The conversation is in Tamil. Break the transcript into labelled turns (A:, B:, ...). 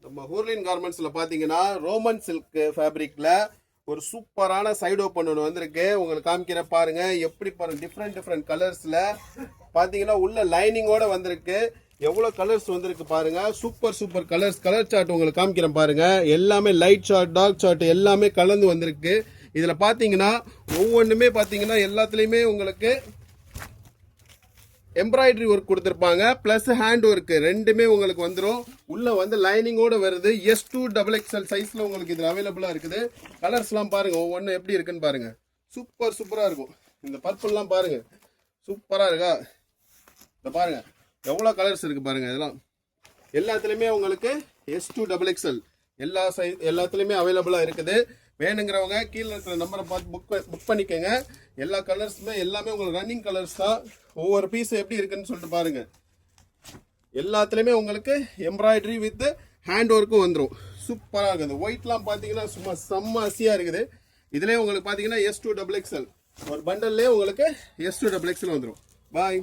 A: நம்ம ஹூர்லின் கார்மெண்ட்ஸ்ல பாத்தீங்கன்னா ரோமன் சில்க் ஃபேப்ரிக்ல ஒரு சூப்பரான சைடு ஓப்பன் ஒன்று வந்திருக்கு. உங்களுக்கு காமிக்கிற பாருங்க. எப்படி பாருங்க, டிஃப்ரெண்ட் கலர்ஸ்ல பாத்தீங்கன்னா உள்ள லைனிங்கோட வந்திருக்கு. எவ்வளவு கலர்ஸ் வந்திருக்கு பாருங்க. Super colours. கலர் சார்ட் உங்களுக்கு காமிக்கிறேன் பாருங்க. எல்லாமே லைட் சார்ட், டார்க் சார்ட் எல்லாமே கலந்து வந்திருக்கு. இதுல பாத்தீங்கன்னா ஒவ்வொன்றுமே பாத்தீங்கன்னா எல்லாத்துலயுமே உங்களுக்கு எம்ப்ராய்டரி ஒர்க் கொடுத்துருப்பாங்க, பிளஸ் ஹேண்ட் ஒர்க் ரெண்டுமே உங்களுக்கு வந்துடும். உள்ள வந்து லைனிங்கோட வருது. S2XXL சைஸ்ல உங்களுக்கு இது அவைலபிளா இருக்குது. கலர்ஸ்லாம் பாருங்க, ஒவ்வொன்றும் எப்படி இருக்குன்னு பாருங்க. சூப்பரா இருக்கும். இந்த பர்பிள்லாம் பாருங்க, சூப்பரா இருக்கா? இந்த பாருங்க எவ்வளோ கலர்ஸ் இருக்கு பாருங்க. இதெல்லாம் எல்லாத்துலயுமே உங்களுக்கு S2XXL எல்லா சைஸ் எல்லாத்துலயுமே அவைலபிளா இருக்குது. வேணுங்கிறவங்க கீழே இருக்கிற நம்பரை பார்த்து புக் பண்ணிக்கோங்க. எல்லா கலர்ஸுமே எல்லாமே உங்களுக்கு ரன்னிங் கலர்ஸ் தான். ஒவ்வொரு பீஸ் எப்படி இருக்குன்னு சொல்லிட்டு பாருங்க. எல்லாத்துலயுமே உங்களுக்கு எம்ப்ராய்டரி வித் ஹேண்ட் ஒர்க்கும் வந்துடும். சூப்பராக இருக்குது. இந்த ஒயிட்லாம் பார்த்தீங்கன்னா சும்மா செம்ம அசியா இருக்குது. இதுலேயே உங்களுக்கு பார்த்தீங்கன்னா S2XXL ஒரு பண்டல்லே உங்களுக்கு S2XXL வந்துடும். பாய்.